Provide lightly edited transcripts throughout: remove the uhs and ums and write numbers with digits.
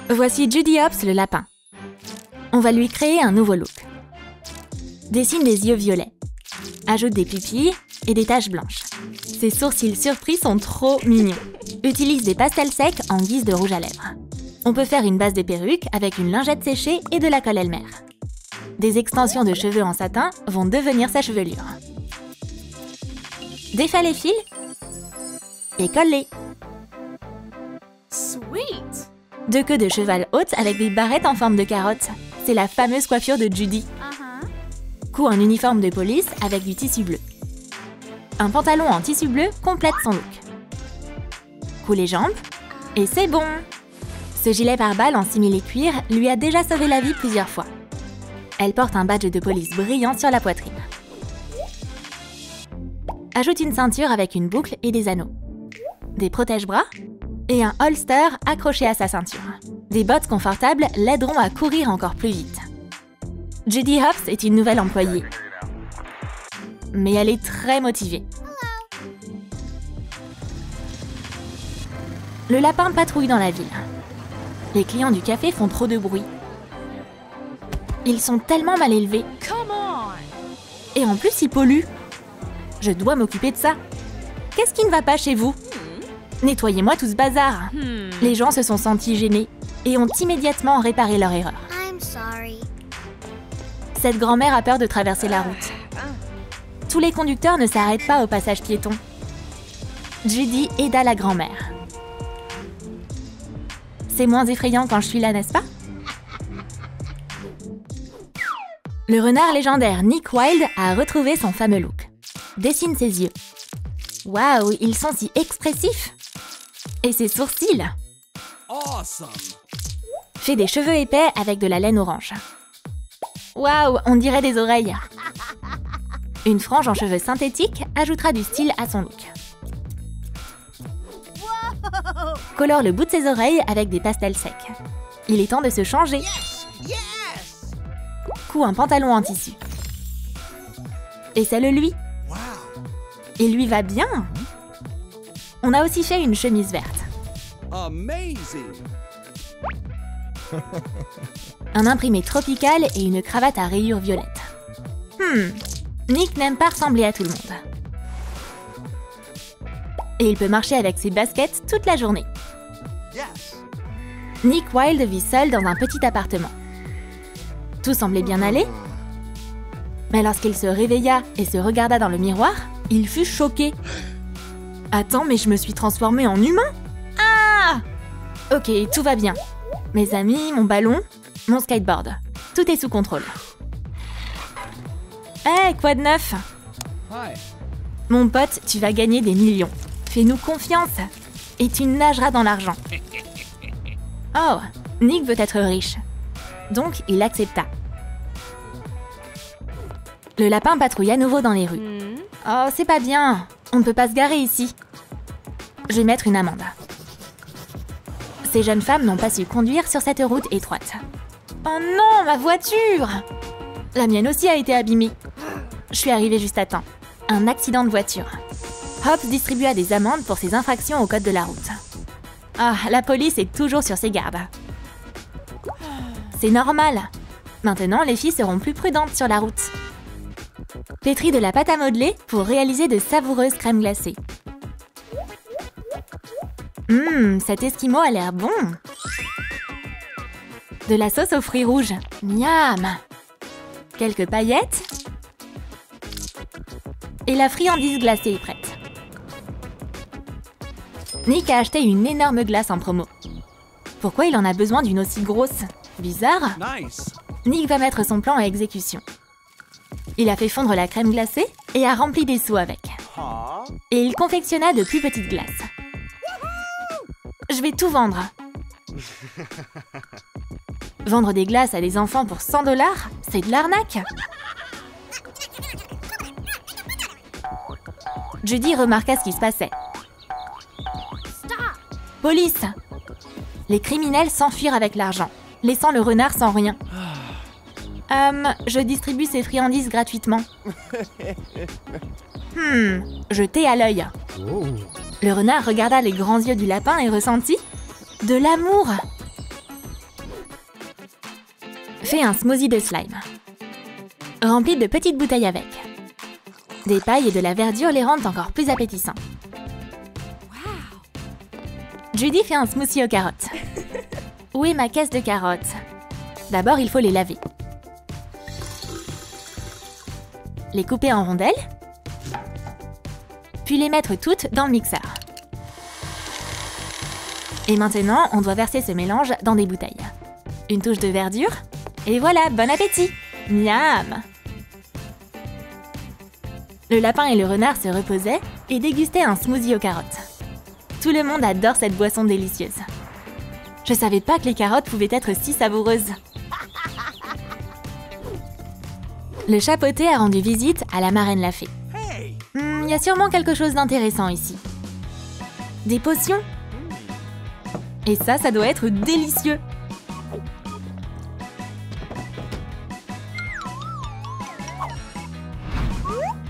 Voici Judy Hopps le lapin. On va lui créer un nouveau look. Dessine des yeux violets. Ajoute des pupilles et des taches blanches. Ses sourcils surpris sont trop mignons. Utilise des pastels secs en guise de rouge à lèvres. On peut faire une base de perruque avec une lingette séchée et de la colle Elmer. Des extensions de cheveux en satin vont devenir sa chevelure. Défais les fils et colle-les. Sweet! 2 queues de cheval hautes avec des barrettes en forme de carotte. C'est la fameuse coiffure de Judy. Coud un uniforme de police avec du tissu bleu. Un pantalon en tissu bleu complète son look. Coud les jambes et c'est bon! Ce gilet pare-balles en simili-cuir lui a déjà sauvé la vie plusieurs fois. Elle porte un badge de police brillant sur la poitrine. Ajoute une ceinture avec une boucle et des anneaux. Des protège-bras et un holster accroché à sa ceinture. Des bottes confortables l'aideront à courir encore plus vite. Judy Hopps est une nouvelle employée. Mais elle est très motivée. Le lapin patrouille dans la ville. Les clients du café font trop de bruit. Ils sont tellement mal élevés. Come on! Et en plus, ils polluent. Je dois m'occuper de ça. Qu'est-ce qui ne va pas chez vous? Nettoyez-moi tout ce bazar. Les gens se sont sentis gênés et ont immédiatement réparé leur erreur. I'm sorry. Cette grand-mère a peur de traverser la route. Tous les conducteurs ne s'arrêtent pas au passage piéton. Judy aida la grand-mère. C'est moins effrayant quand je suis là, n'est-ce pas? Le renard légendaire Nick Wilde a retrouvé son fameux look. Dessine ses yeux. Waouh, ils sont si expressifs! Et ses sourcils! Awesome! Fait des cheveux épais avec de la laine orange. Waouh, on dirait des oreilles! Une frange en cheveux synthétiques ajoutera du style à son look. Colore le bout de ses oreilles avec des pastels secs. Il est temps de se changer. Yes! Coud un pantalon en tissu. Et c'est le lui. Il lui va bien. On a aussi fait une chemise verte. Amazing! Un imprimé tropical et une cravate à rayures violettes. Nick n'aime pas ressembler à tout le monde. Et il peut marcher avec ses baskets toute la journée. Yes! Nick Wilde vit seul dans un petit appartement. Tout semblait bien aller. Mais lorsqu'il se réveilla et se regarda dans le miroir, il fut choqué. Attends, mais je me suis transformée en humain? Ah! Ok, tout va bien. Mes amis, mon ballon, mon skateboard. Tout est sous contrôle. Hé, quoi de neuf? Hi. Mon pote, tu vas gagner des millions. Fais-nous confiance. Et tu nageras dans l'argent. Oh, Nick veut être riche. Donc, il accepta. Le lapin patrouille à nouveau dans les rues. Oh, c'est pas bien. On ne peut pas se garer ici. Je vais mettre une amende. Ces jeunes femmes n'ont pas su conduire sur cette route étroite. Oh non, ma voiture! La mienne aussi a été abîmée. Je suis arrivée juste à temps. Un accident de voiture. Hopps distribua des amendes pour ses infractions au code de la route. Ah, la police est toujours sur ses gardes. C'est normal. Maintenant, les filles seront plus prudentes sur la route. Pétris de la pâte à modeler pour réaliser de savoureuses crèmes glacées. Cet esquimau a l'air bon. De la sauce aux fruits rouges. Miam! Quelques paillettes. Et la friandise glacée est prête. Nick a acheté une énorme glace en promo. Pourquoi il en a besoin d'une aussi grosse? Bizarre. Nice! Nick va mettre son plan à exécution. Il a fait fondre la crème glacée et a rempli des seaux avec. Huh? Et il confectionna de plus petites glaces. Je vais tout vendre. Vendre des glaces à des enfants pour 100 $, c'est de l'arnaque. Judy remarqua ce qui se passait. Police! Les criminels s'enfuirent avec l'argent, laissant le renard sans rien. Je distribue ces friandises gratuitement. Jeté à l'œil. Le renard regarda les grands yeux du lapin et ressentit de l'amour. Fais un smoothie de slime. Remplis de petites bouteilles avec. Des pailles et de la verdure les rendent encore plus appétissants. Judy fait un smoothie aux carottes. Où est ma caisse de carottes? D'abord, il faut les laver. Les couper en rondelles. Puis les mettre toutes dans le mixeur. Et maintenant, on doit verser ce mélange dans des bouteilles. Une touche de verdure. Et voilà, bon appétit! Miam! Le lapin et le renard se reposaient et dégustaient un smoothie aux carottes. Tout le monde adore cette boisson délicieuse. Je savais pas que les carottes pouvaient être si savoureuses. Le chapeauté a rendu visite à la marraine la fée. Y a sûrement quelque chose d'intéressant ici. Des potions? Et ça doit être délicieux!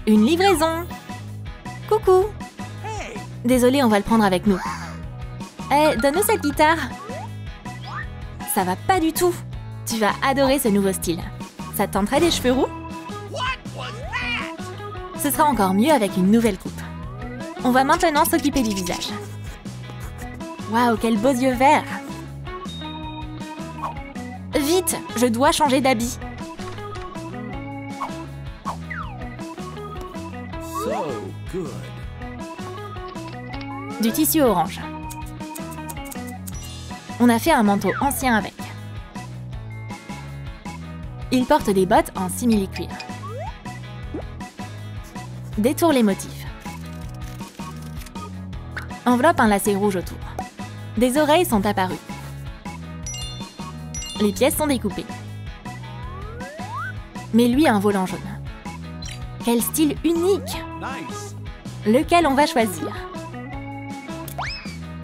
Une livraison! Coucou! Désolé, on va le prendre avec nous. Donne-nous cette guitare! Ça va pas du tout! Tu vas adorer ce nouveau style. Ça te tenterait des cheveux roux? Ce sera encore mieux avec une nouvelle coupe. On va maintenant s'occuper du visage. Waouh, quels beaux yeux verts! Vite, je dois changer d'habit. So good. Du tissu orange. On a fait un manteau ancien avec. Il porte des bottes en simili-cuir. Détourne les motifs. Enveloppe un lacet rouge autour. Des oreilles sont apparues. Les pièces sont découpées. Mets-lui un volant jaune. Quel style unique! Nice. Lequel on va choisir?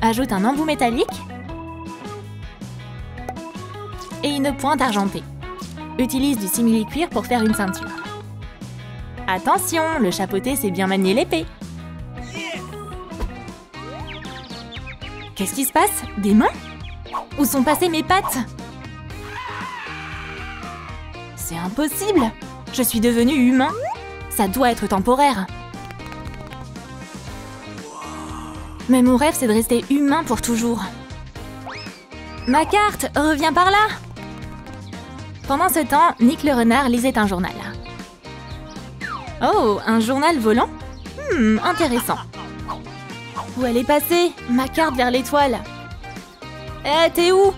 Ajoute un embout métallique et une pointe argentée. Utilise du simili-cuir pour faire une ceinture. Attention, le chapeauté sait bien manier l'épée. Qu'est-ce qui se passe? Des mains? Où sont passées mes pattes? C'est impossible! Je suis devenu humain. Ça doit être temporaire. Mais mon rêve, c'est de rester humain pour toujours. Ma carte, reviens par là! Pendant ce temps, Nick le renard lisait un journal. Oh, un journal volant? Intéressant. Où elle est passée? Ma carte vers l'étoile. T'es où?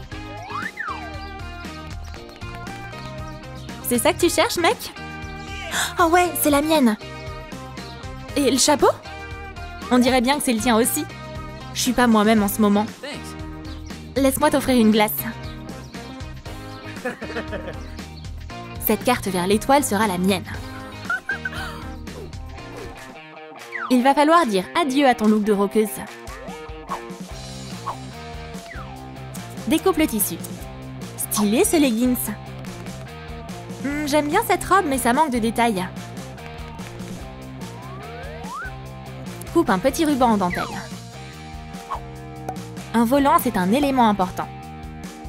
C'est ça que tu cherches, mec? Oh ouais, c'est la mienne. Et le chapeau? On dirait bien que c'est le tien aussi. Je suis pas moi-même en ce moment. Laisse-moi t'offrir une glace. Cette carte vers l'étoile sera la mienne. Il va falloir dire adieu à ton look de rockeuse. Découpe le tissu. Stylé ce leggings. J'aime bien cette robe, mais ça manque de détails. Coupe un petit ruban en dentelle. Un volant, c'est un élément important.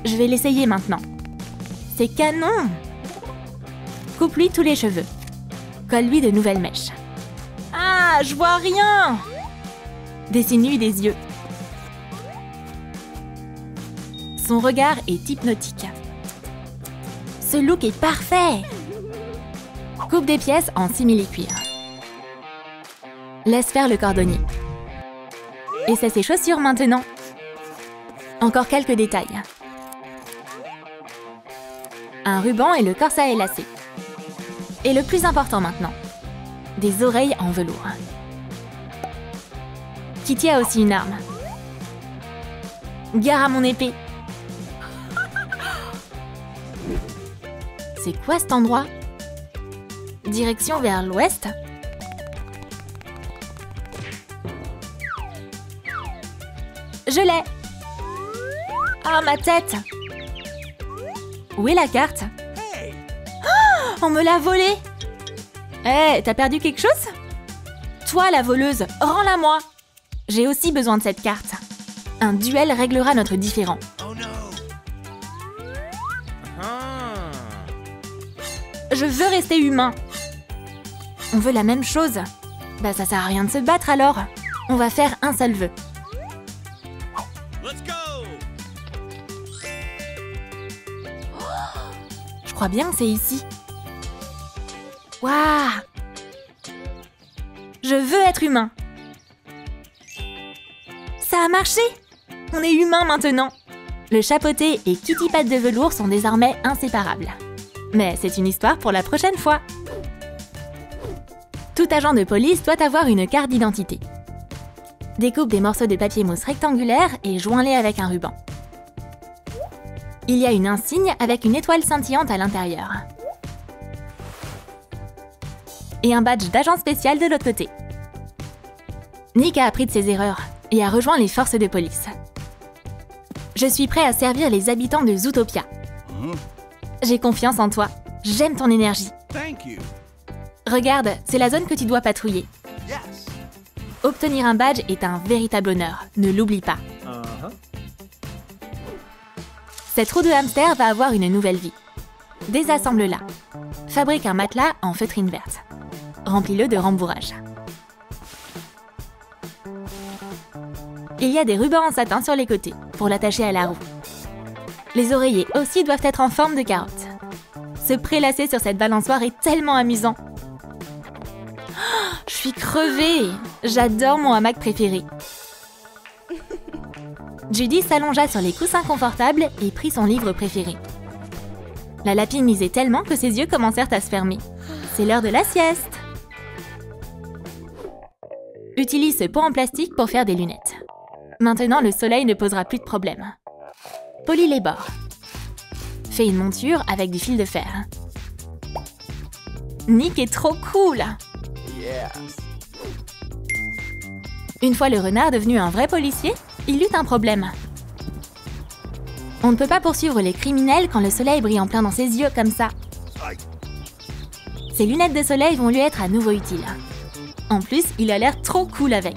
Je vais l'essayer maintenant. C'est canon! Coupe-lui tous les cheveux. Colle-lui de nouvelles mèches. Ah, je vois rien! Dessine-lui des yeux. Son regard est hypnotique. Ce look est parfait! Coupe des pièces en simili-cuir. Laisse faire le cordonnier. Essaie ses chaussures maintenant. Encore quelques détails. Un ruban et le corset est lacé. Et le plus important maintenant, des oreilles en velours. Kitty a aussi une arme. Gare à mon épée. C'est quoi cet endroit? Direction vers l'ouest. Je l'ai. Ah, ma tête. Où est la carte? Oh, on me l'a volée. T'as perdu quelque chose? Toi, la voleuse, rends-la moi. J'ai aussi besoin de cette carte. Un duel réglera notre différend. Je veux rester humain. On veut la même chose. Bah ça sert à rien de se battre alors. On va faire un seul vœu. Let's go. Je crois bien que c'est ici. Waouh! Je veux être humain. Ça a marché! On est humain maintenant. Le chapeauté et Kitty Pat de velours sont désormais inséparables. Mais c'est une histoire pour la prochaine fois. Tout agent de police doit avoir une carte d'identité. Découpe des morceaux de papier mousse rectangulaires et joins-les avec un ruban. Il y a une insigne avec une étoile scintillante à l'intérieur. Et un badge d'agent spécial de l'autre côté. Nick a appris de ses erreurs et a rejoint les forces de police. Je suis prêt à servir les habitants de Zootopia. J'ai confiance en toi. J'aime ton énergie. Thank you. Regarde, c'est la zone que tu dois patrouiller. Yes. Obtenir un badge est un véritable honneur. Ne l'oublie pas. Cette roue de hamster va avoir une nouvelle vie. Désassemble-la. Fabrique un matelas en feutrine verte. Remplis-le de rembourrage. Il y a des rubans en satin sur les côtés pour l'attacher à la roue. Les oreillers aussi doivent être en forme de carotte. Se prélasser sur cette balançoire est tellement amusant. Oh, je suis crevée. J'adore mon hamac préféré. Judy s'allongea sur les coussins confortables et prit son livre préféré. La lapine lisait tellement que ses yeux commencèrent à se fermer. C'est l'heure de la sieste. Utilise ce pot en plastique pour faire des lunettes. Maintenant, le soleil ne posera plus de problème. Polis les bords. Fais une monture avec du fil de fer. Nick est trop cool! Yes. Une fois le renard devenu un vrai policier, il eut un problème. On ne peut pas poursuivre les criminels quand le soleil brille en plein dans ses yeux comme ça. Ses lunettes de soleil vont lui être à nouveau utiles. En plus, il a l'air trop cool avec.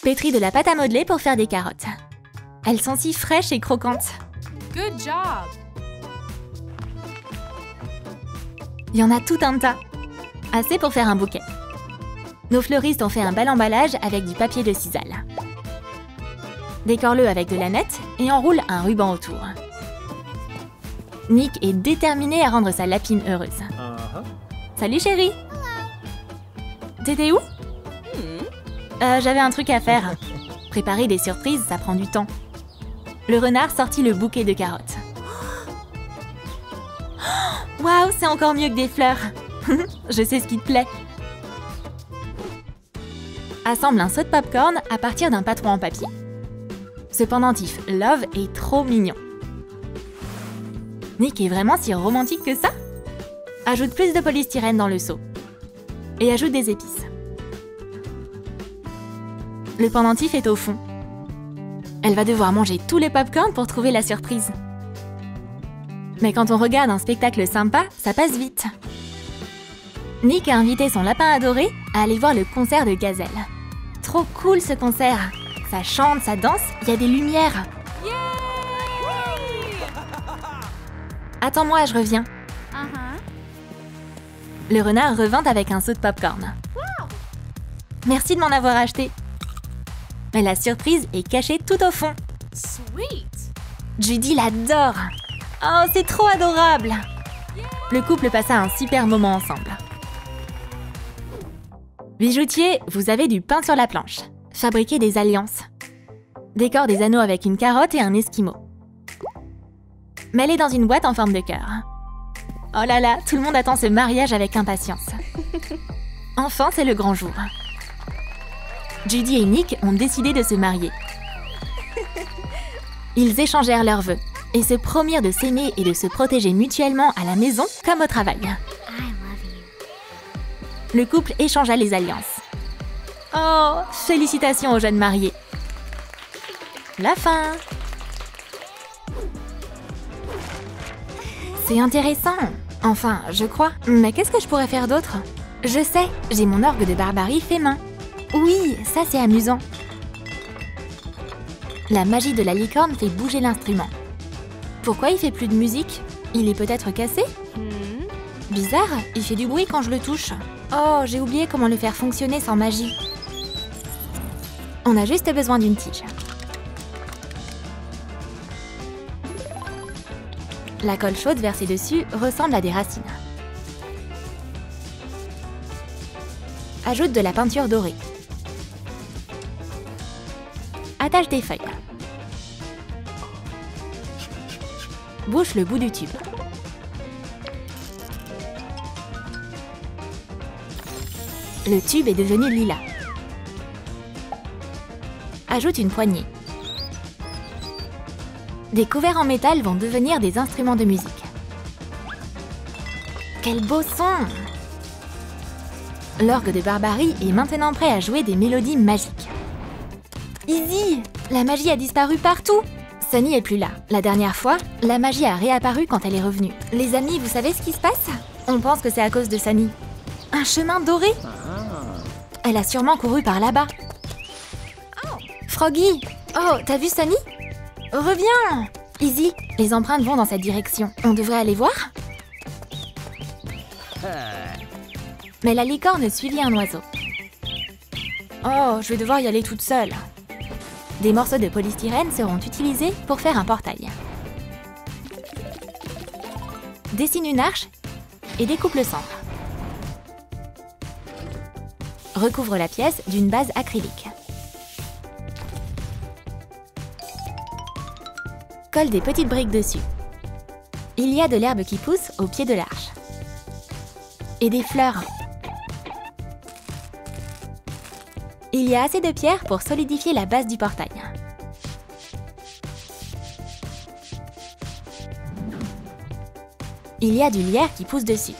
Pétris de la pâte à modeler pour faire des carottes. Elles sont si fraîches et croquantes. Good job. Il y en a tout un tas. Assez pour faire un bouquet. Nos fleuristes ont fait un bel emballage avec du papier de sisal. Décore-le avec de la nette et enroule un ruban autour. Nick est déterminé à rendre sa lapine heureuse. Salut chérie. T'étais où? J'avais un truc à faire. Préparer des surprises, ça prend du temps. Le renard sortit le bouquet de carottes. Waouh, c'est encore mieux que des fleurs. Je sais ce qui te plaît. Assemble un seau de popcorn à partir d'un patron en papier. Ce pendentif Love est trop mignon. Nick est vraiment si romantique que ça? Ajoute plus de polystyrène dans le seau. Et ajoute des épices. Le pendentif est au fond. Elle va devoir manger tous les popcorn pour trouver la surprise. Mais quand on regarde un spectacle sympa, ça passe vite. Nick a invité son lapin adoré à aller voir le concert de Gazelle. Trop cool ce concert! Ça chante, ça danse, il y a des lumières. Attends-moi, je reviens. Le renard revint avec un seau de popcorn. Merci de m'en avoir acheté. Mais la surprise est cachée tout au fond. Sweet. Judy l'adore. Oh, c'est trop adorable. Le couple passa un super moment ensemble. Bijoutier, vous avez du pain sur la planche. Fabriquez des alliances. Décore des anneaux avec une carotte et un esquimau. Mets-les dans une boîte en forme de cœur. Oh là là, tout le monde attend ce mariage avec impatience. Enfin, c'est le grand jour. Judy et Nick ont décidé de se marier. Ils échangèrent leurs vœux et se promirent de s'aimer et de se protéger mutuellement à la maison comme au travail. Le couple échangea les alliances. Oh, félicitations aux jeunes mariés. La fin. C'est intéressant. Enfin, je crois. Mais qu'est-ce que je pourrais faire d'autre? Je sais, j'ai mon orgue de barbarie fait main. Oui, ça c'est amusant. La magie de la licorne fait bouger l'instrument. Pourquoi il fait plus de musique? Il est peut-être cassé? Bizarre, il fait du bruit quand je le touche. Oh, j'ai oublié comment le faire fonctionner sans magie. On a juste besoin d'une tige. La colle chaude versée dessus ressemble à des racines. Ajoute de la peinture dorée. Attache des feuilles. Bouche le bout du tube. Le tube est devenu lilas. Ajoute une poignée. Des couverts en métal vont devenir des instruments de musique. Quel beau son! L'orgue de Barbarie est maintenant prêt à jouer des mélodies magiques. Izzy! La magie a disparu partout! Sunny est plus là. La dernière fois, la magie a réapparu quand elle est revenue. Les amis, vous savez ce qui se passe? On pense que c'est à cause de Sunny. Un chemin doré? Elle a sûrement couru par là-bas. Froggy! Oh, t'as vu Sunny? Reviens! Izzy, les empreintes vont dans cette direction. On devrait aller voir? Mais la licorne suivit un oiseau. Oh, je vais devoir y aller toute seule. Des morceaux de polystyrène seront utilisés pour faire un portail. Dessine une arche et découpe le centre. Recouvre la pièce d'une base acrylique. Colle des petites briques dessus. Il y a de l'herbe qui pousse au pied de l'arche. Et des fleurs. Il y a assez de pierres pour solidifier la base du portail. Il y a du lierre qui pousse dessus.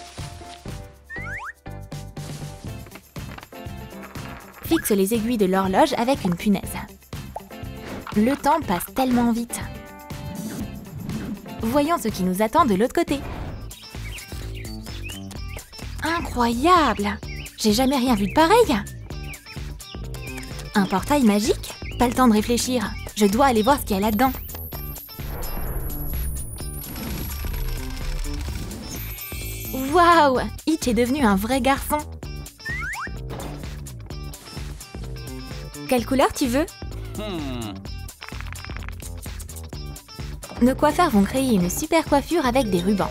Fixe les aiguilles de l'horloge avec une punaise. Le temps passe tellement vite. Voyons ce qui nous attend de l'autre côté. Incroyable! J'ai jamais rien vu de pareil! Un portail magique? Pas le temps de réfléchir. Je dois aller voir ce qu'il y a là-dedans. Waouh! Hitch est devenu un vrai garçon. Quelle couleur tu veux? Nos coiffeurs vont créer une super coiffure avec des rubans.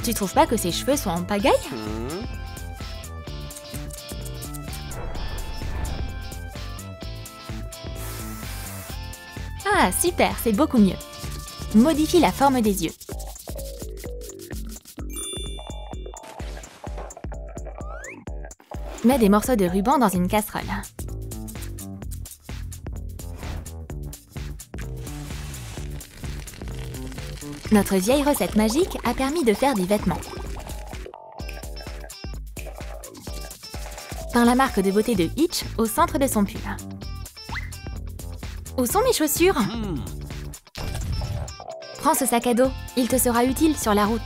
Tu trouves pas que ses cheveux sont en pagaille? Ah, super, c'est beaucoup mieux. Modifie la forme des yeux. Mets des morceaux de ruban dans une casserole. Notre vieille recette magique a permis de faire des vêtements. Peins la marque de beauté de Hitch au centre de son pull. Où sont mes chaussures? Prends ce sac à dos, il te sera utile sur la route.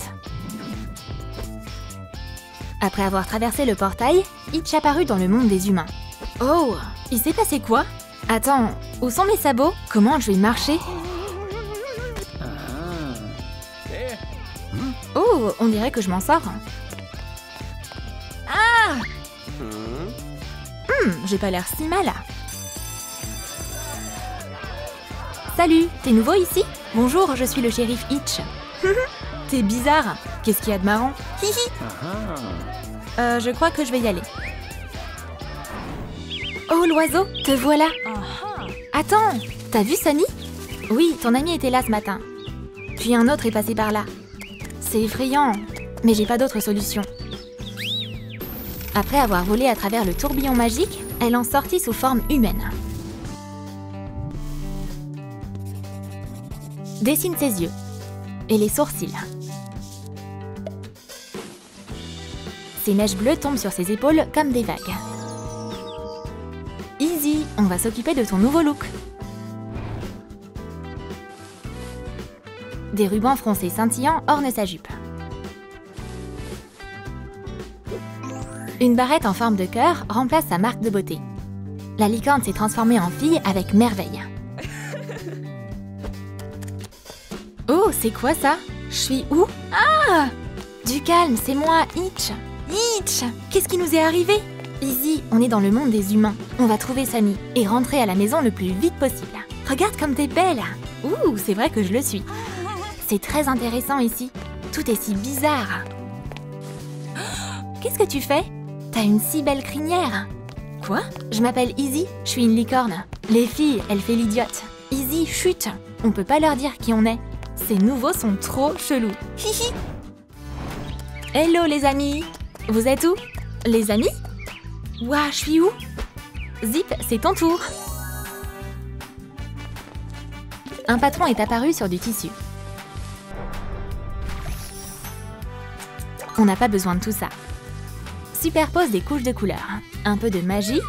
Après avoir traversé le portail, Hitch apparut dans le monde des humains. Oh, il s'est passé quoi? Attends, où sont mes sabots? Comment je vais marcher? Oh, on dirait que je m'en sors. Ah! J'ai pas l'air si mal. Salut, t'es nouveau ici? Bonjour, je suis le shérif Hitch. T'es bizarre. Qu'est-ce qu'il y a de marrant? Hihi. Je crois que je vais y aller. Oh, l'oiseau, te voilà. Attends, t'as vu Sunny? Oui, ton ami était là ce matin. Puis un autre est passé par là. C'est effrayant, mais j'ai pas d'autre solution. Après avoir volé à travers le tourbillon magique, elle en sortit sous forme humaine. Dessine ses yeux et les sourcils. Ses mèches bleues tombent sur ses épaules comme des vagues. Easy, on va s'occuper de ton nouveau look. Des rubans froncés scintillants ornent sa jupe. Une barrette en forme de cœur remplace sa marque de beauté. La licorne s'est transformée en fille avec merveille. Oh, c'est quoi ça? Je suis où? Ah! Du calme, c'est moi, Itch. Itch! Qu'est-ce qui nous est arrivé? Izzy, on est dans le monde des humains. On va trouver Sunny et rentrer à la maison le plus vite possible. Regarde comme t'es belle! Ouh, c'est vrai que je le suis. C'est très intéressant ici. Tout est si bizarre. Qu'est-ce que tu fais? T'as une si belle crinière. Quoi? Je m'appelle Izzy, je suis une licorne. Les filles, elle fait l'idiote. Izzy, chut! On peut pas leur dire qui on est. Ces nouveaux sont trop chelous. Hihi! Hello les amis! Vous êtes où? Les amis? Ouah, je suis où? Zip, c'est ton tour. Un patron est apparu sur du tissu. On n'a pas besoin de tout ça. Superpose des couches de couleurs. Un peu de magie.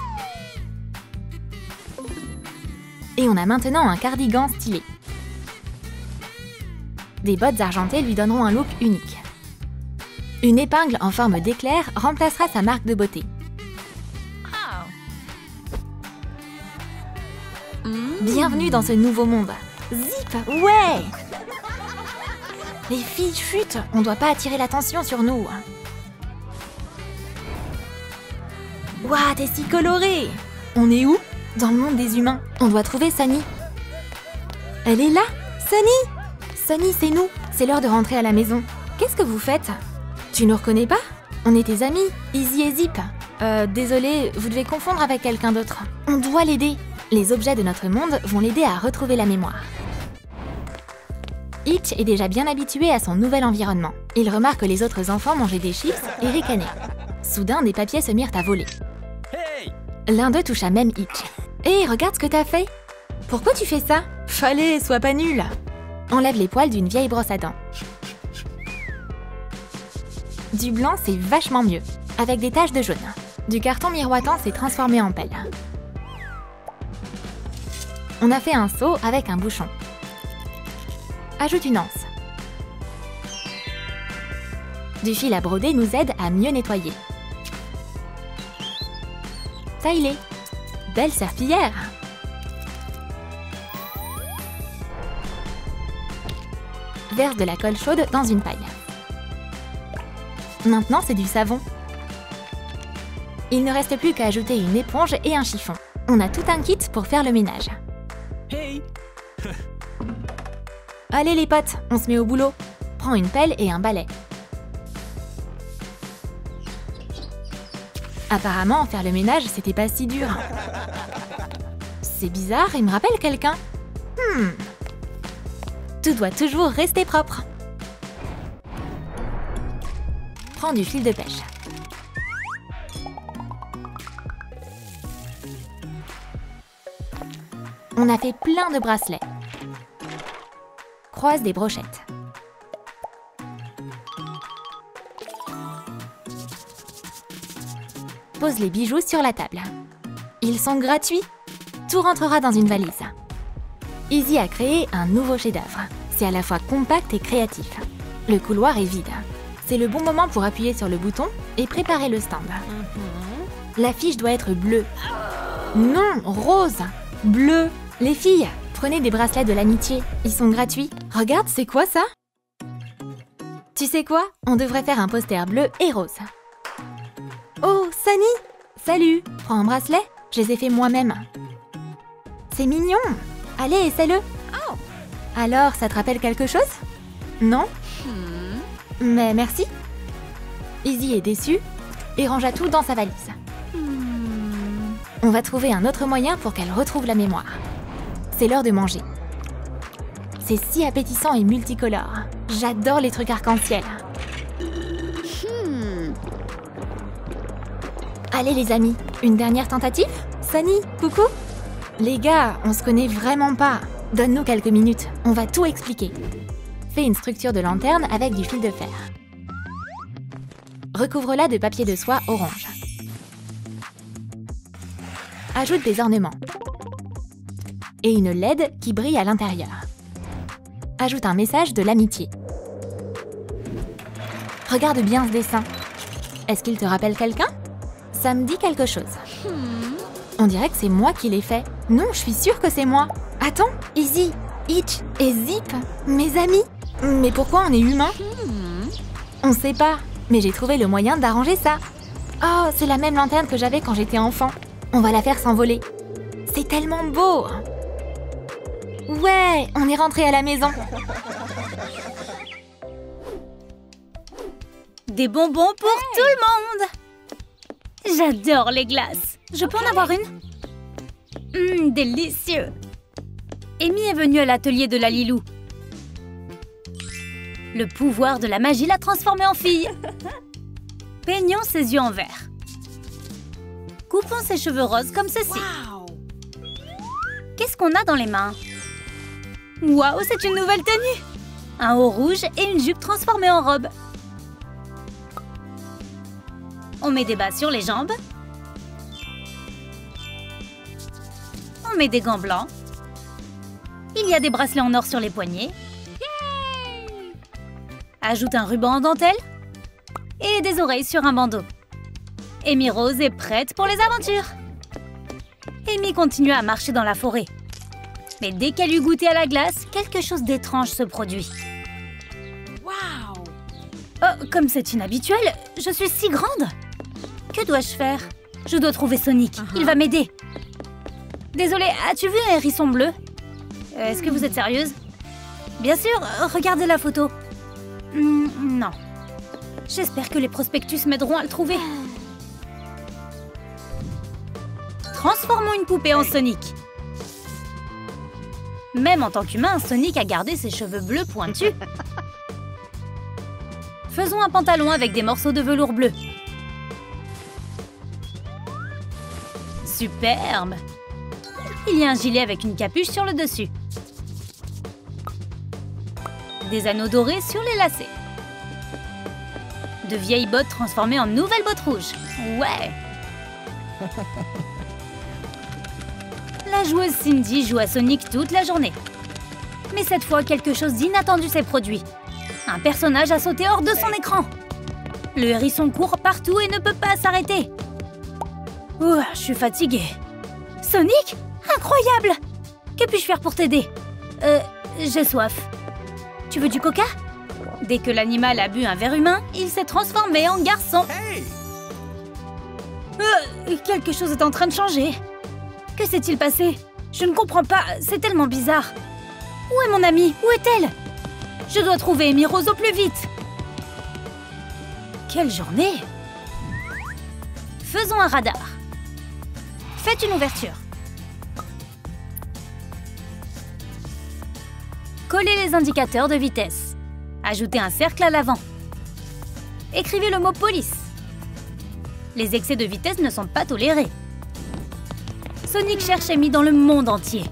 Et on a maintenant un cardigan stylé. Des bottes argentées lui donneront un look unique. Une épingle en forme d'éclair remplacera sa marque de beauté. Bienvenue dans ce nouveau monde. Zip, ouais! Les filles, chut, on doit pas attirer l'attention sur nous. Ouah, t'es si colorée! On est où? Dans le monde des humains. On doit trouver Sunny. Elle est là! Sunny! Sunny, c'est nous. C'est l'heure de rentrer à la maison. Qu'est-ce que vous faites? Tu nous reconnais pas? On est tes amis, Izzy et Zip. Désolé, vous devez confondre avec quelqu'un d'autre. On doit l'aider. Les objets de notre monde vont l'aider à retrouver la mémoire. Itch est déjà bien habitué à son nouvel environnement. Il remarque que les autres enfants mangeaient des chips et ricanaient. Soudain, des papiers se mirent à voler. Hey! L'un d'eux toucha même Itch. Hé, regarde ce que t'as fait! Pourquoi tu fais ça? Fallait, sois pas nul! Enlève les poils d'une vieille brosse à dents. Du blanc, c'est vachement mieux, avec des taches de jaune. Du carton miroitant s'est transformé en pelle. On a fait un seau avec un bouchon. Ajoute une anse. Du fil à broder nous aide à mieux nettoyer. Taille-les. Belle serpillière. Verse de la colle chaude dans une paille. Maintenant, c'est du savon. Il ne reste plus qu'à ajouter une éponge et un chiffon. On a tout un kit pour faire le ménage. Hey! Allez les potes, on se met au boulot. Prends une pelle et un balai. Apparemment, faire le ménage, c'était pas si dur. C'est bizarre, il me rappelle quelqu'un. Tout doit toujours rester propre. Prends du fil de pêche. On a fait plein de bracelets. Croise des brochettes. Pose les bijoux sur la table. Ils sont gratuits. Tout rentrera dans une valise. Izzy a créé un nouveau chef-d'œuvre. C'est à la fois compact et créatif. Le couloir est vide. C'est le bon moment pour appuyer sur le bouton et préparer le stand. L'affiche doit être bleue. Non, rose. Bleu. Les filles, prenez des bracelets de l'amitié. Ils sont gratuits. Regarde, c'est quoi ça? Tu sais quoi? On devrait faire un poster bleu et rose. Oh, Sunny! Salut! Prends un bracelet? Je les ai fait moi-même. C'est mignon! Allez, essaie-le! Oh. Alors, ça te rappelle quelque chose? Non? Mais merci! Izzy est déçue et rangea tout dans sa valise. On va trouver un autre moyen pour qu'elle retrouve la mémoire. C'est l'heure de manger. C'est si appétissant et multicolore. J'adore les trucs arc-en-ciel. Allez les amis, une dernière tentative? Sunny, coucou? Les gars, on se connaît vraiment pas. Donne-nous quelques minutes, on va tout expliquer. Fais une structure de lanterne avec du fil de fer. Recouvre-la de papier de soie orange. Ajoute des ornements. Et une LED qui brille à l'intérieur. Ajoute un message de l'amitié. Regarde bien ce dessin. Est-ce qu'il te rappelle quelqu'un? Ça me dit quelque chose. On dirait que c'est moi qui l'ai fait. Non, je suis sûre que c'est moi. Attends, Izzy, Itch et Zip, mes amis. Mais pourquoi on est humains? On sait pas, mais j'ai trouvé le moyen d'arranger ça. Oh, c'est la même lanterne que j'avais quand j'étais enfant. On va la faire s'envoler. C'est tellement beau. Ouais, on est rentré à la maison. Des bonbons pour tout le monde. J'adore les glaces. Je peux en avoir une? Délicieux. Amy est venue à l'atelier de la Lilou. Le pouvoir de la magie l'a transformée en fille. Peignons ses yeux en vert. Coupons ses cheveux roses comme ceci. Qu'est-ce qu'on a dans les mains? Waouh, c'est une nouvelle tenue! Un haut rouge et une jupe transformée en robe. On met des bas sur les jambes. On met des gants blancs. Il y a des bracelets en or sur les poignets. Ajoute un ruban en dentelle. Et des oreilles sur un bandeau. Amy Rose est prête pour les aventures. Amy continue à marcher dans la forêt. Mais dès qu'elle eut goûté à la glace, quelque chose d'étrange se produit. Wow! Oh, comme c'est inhabituel, je suis si grande. Que dois-je faire? Je dois trouver Sonic. Il va m'aider. Désolée, as-tu vu un hérisson bleu? Est-ce que vous êtes sérieuse? Bien sûr, regardez la photo. Non. J'espère que les prospectus m'aideront à le trouver. Transformons une poupée en Sonic. Même en tant qu'humain, Sonic a gardé ses cheveux bleus pointus. Faisons un pantalon avec des morceaux de velours bleu. Superbe! Il y a un gilet avec une capuche sur le dessus. Des anneaux dorés sur les lacets. De vieilles bottes transformées en nouvelles bottes rouges. Ouais! La joueuse Cindy joue à Sonic toute la journée. Mais cette fois, quelque chose d'inattendu s'est produit. Un personnage a sauté hors de son écran. Le hérisson court partout et ne peut pas s'arrêter. Ouh, je suis fatiguée. Sonic? Incroyable! Que puis-je faire pour t'aider? J'ai soif. Tu veux du coca? Dès que l'animal a bu un verre humain, il s'est transformé en garçon. Quelque chose est en train de changer. Que s'est-il passé? Je ne comprends pas, c'est tellement bizarre. Où est mon amie? Où est-elle? Je dois trouver Amy Rose au plus vite. Quelle journée! Faisons un radar. Faites une ouverture. Collez les indicateurs de vitesse. Ajoutez un cercle à l'avant. Écrivez le mot police. Les excès de vitesse ne sont pas tolérés. Sonic cherche Amy dans le monde entier.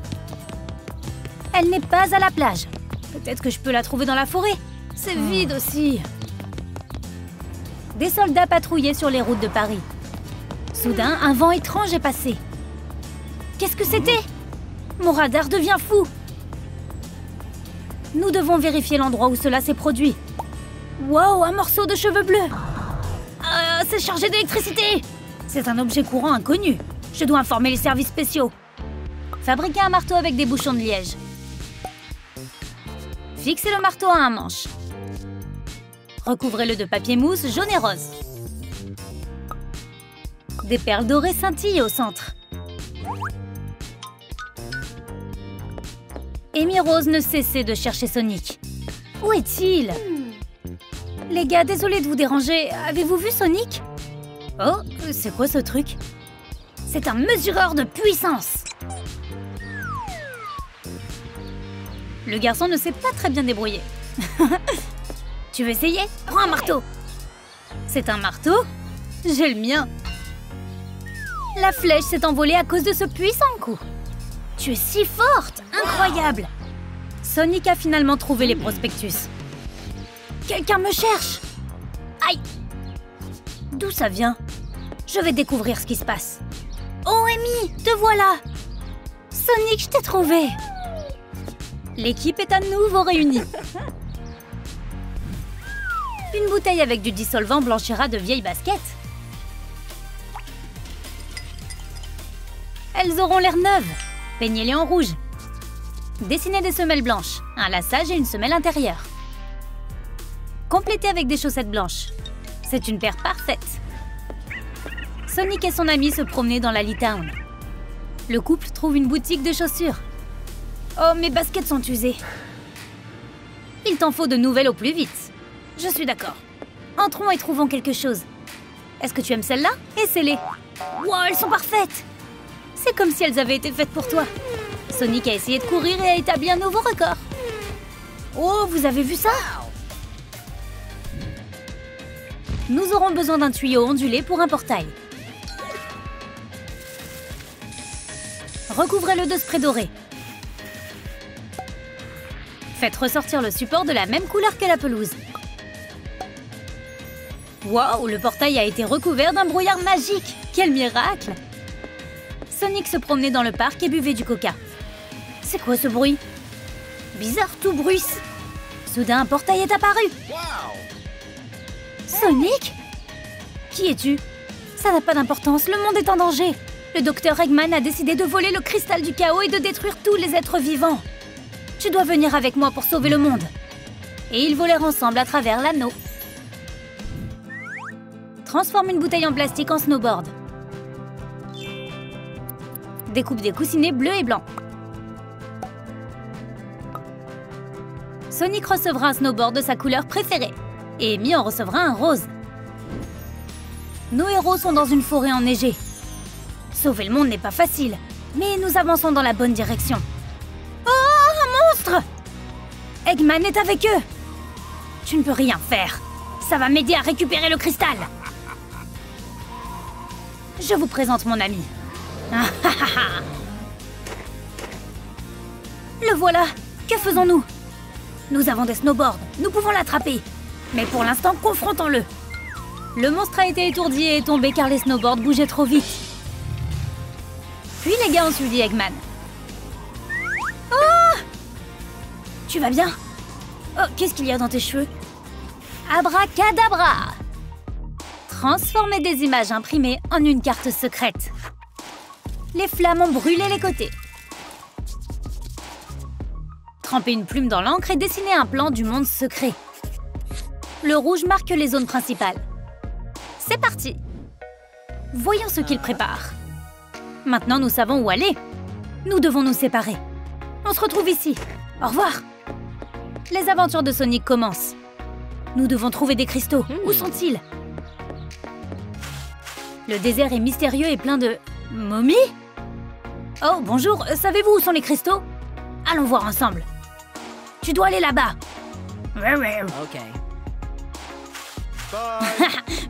Elle n'est pas à la plage. Peut-être que je peux la trouver dans la forêt. C'est vide aussi. Des soldats patrouillaient sur les routes de Paris. Soudain, un vent étrange est passé. Qu'est-ce que c'était? Mon radar devient fou. Nous devons vérifier l'endroit où cela s'est produit. Wow, un morceau de cheveux bleus. C'est chargé d'électricité. C'est un objet courant inconnu. Je dois informer les services spéciaux. Fabriquez un marteau avec des bouchons de liège. Fixez le marteau à un manche. Recouvrez-le de papier mousse jaune et rose. Des perles dorées scintillent au centre. Amy Rose ne cessait de chercher Sonic. Où est-il? Les gars, désolé de vous déranger. Avez-vous vu Sonic? Oh, c'est quoi ce truc? C'est un mesureur de puissance. Le garçon ne s'est pas très bien débrouillé. Tu veux essayer? Prends un marteau. C'est un marteau? J'ai le mien. La flèche s'est envolée à cause de ce puissant coup. Tu es si forte! Incroyable! Sonic a finalement trouvé les prospectus. Quelqu'un me cherche! Aïe! D'où ça vient? Je vais découvrir ce qui se passe. Oh, Amy! Te voilà! Sonic, je t'ai trouvé! L'équipe est à nouveau réunie. Une bouteille avec du dissolvant blanchira de vieilles baskets. Elles auront l'air neuves. Peignez-les en rouge. Dessinez des semelles blanches, un laçage et une semelle intérieure. Complétez avec des chaussettes blanches. C'est une paire parfaite. Sonic et son ami se promenaient dans l'Alley Town. Le couple trouve une boutique de chaussures. Oh, mes baskets sont usées. Il t'en faut de nouvelles au plus vite. Je suis d'accord. Entrons et trouvons quelque chose. Est-ce que tu aimes celle-là? Essaie-les. Wow, elles sont parfaites! C'est comme si elles avaient été faites pour toi. Sonic a essayé de courir et a établi un nouveau record. Oh, vous avez vu ça? Nous aurons besoin d'un tuyau ondulé pour un portail. Recouvrez-le de spray doré. Faites ressortir le support de la même couleur que la pelouse. Waouh, le portail a été recouvert d'un brouillard magique! Quel miracle! Sonic se promenait dans le parc et buvait du coca. C'est quoi ce bruit? Bizarre, tout bruisse. Soudain, un portail est apparu. Sonic? Qui es-tu? Ça n'a pas d'importance, le monde est en danger. Le docteur Eggman a décidé de voler le cristal du chaos et de détruire tous les êtres vivants. Tu dois venir avec moi pour sauver le monde. Et ils volèrent ensemble à travers l'anneau. Transforme une bouteille en plastique en snowboard. Découpe des coussinets bleus et blancs. Sonic recevra un snowboard de sa couleur préférée. Et Amy en recevra un rose. Nos héros sont dans une forêt enneigée. Sauver le monde n'est pas facile, mais nous avançons dans la bonne direction. Oh, un monstre! Eggman est avec eux. Tu ne peux rien faire. Ça va m'aider à récupérer le cristal. Je vous présente mon ami. Le voilà. Que faisons-nous? Nous avons des snowboards. Nous pouvons l'attraper. Mais pour l'instant, confrontons-le. Le monstre a été étourdi et est tombé car les snowboards bougeaient trop vite. Puis les gars ont suivi Eggman. Oh! Tu vas bien? Oh, qu'est-ce qu'il y a dans tes cheveux? Abracadabra! Transformez des images imprimées en une carte secrète. Les flammes ont brûlé les côtés. Trempez une plume dans l'encre et dessinez un plan du monde secret. Le rouge marque les zones principales. C'est parti! Voyons ce qu'il prépare. Maintenant, nous savons où aller. Nous devons nous séparer. On se retrouve ici. Au revoir. Les aventures de Sonic commencent. Nous devons trouver des cristaux. Où sont-ils? Le désert est mystérieux et plein de... momies? Oh, bonjour. Savez-vous où sont les cristaux? Allons voir ensemble. Tu dois aller là-bas. Ok.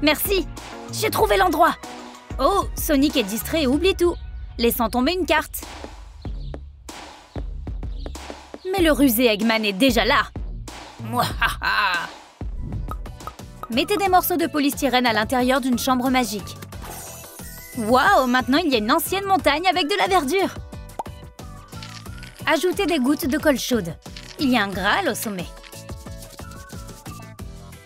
Merci. J'ai trouvé l'endroit. Oh, Sonic est distrait et oublie tout, laissant tomber une carte. Mais le rusé Eggman est déjà là. Mouahaha. Mettez des morceaux de polystyrène à l'intérieur d'une chambre magique. Waouh, maintenant il y a une ancienne montagne avec de la verdure. Ajoutez des gouttes de colle chaude. Il y a un Graal au sommet.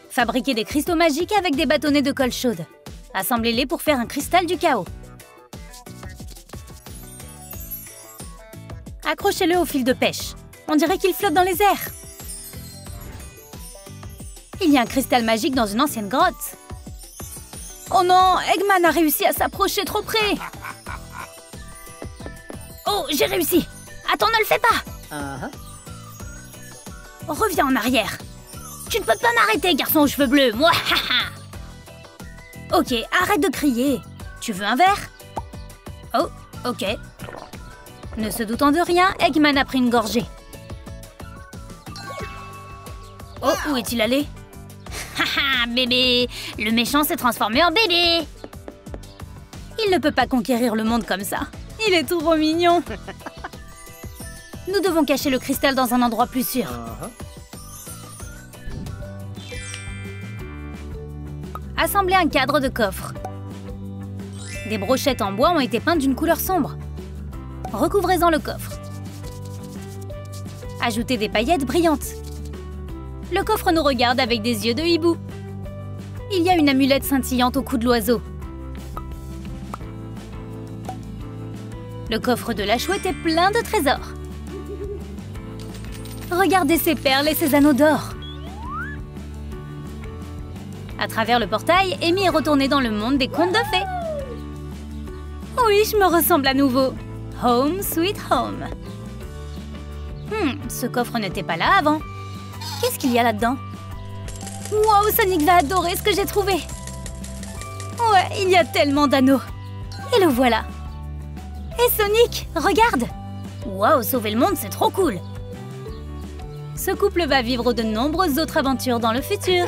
Fabriquez des cristaux magiques avec des bâtonnets de colle chaude. Assemblez-les pour faire un cristal du chaos. Accrochez-le au fil de pêche. On dirait qu'il flotte dans les airs. Il y a un cristal magique dans une ancienne grotte. Oh non, Eggman a réussi à s'approcher trop près. Oh, j'ai réussi. Attends, ne le fais pas. Reviens en arrière. Tu ne peux pas m'arrêter, garçon aux cheveux bleus. Moi, ok, arrête de crier. Tu veux un verre? Oh, ok. Ne se doutant de rien, Eggman a pris une gorgée. Oh, où est-il allé? Haha, bébé! Le méchant s'est transformé en bébé! Il ne peut pas conquérir le monde comme ça. Il est trop mignon. Nous devons cacher le cristal dans un endroit plus sûr. Assemblez un cadre de coffre. Des brochettes en bois ont été peintes d'une couleur sombre. Recouvrez-en le coffre. Ajoutez des paillettes brillantes. Le coffre nous regarde avec des yeux de hibou. Il y a une amulette scintillante au cou de l'oiseau. Le coffre de la chouette est plein de trésors. Regardez ces perles et ces anneaux d'or. À travers le portail, Amy est retournée dans le monde des contes de fées. Oui, je me ressemble à nouveau. Home sweet home. Ce coffre n'était pas là avant. Qu'est-ce qu'il y a là-dedans? Wow, Sonic va adorer ce que j'ai trouvé. Ouais, il y a tellement d'anneaux. Et le voilà. Et Sonic, regarde! Wow, sauver le monde, c'est trop cool! Ce couple va vivre de nombreuses autres aventures dans le futur.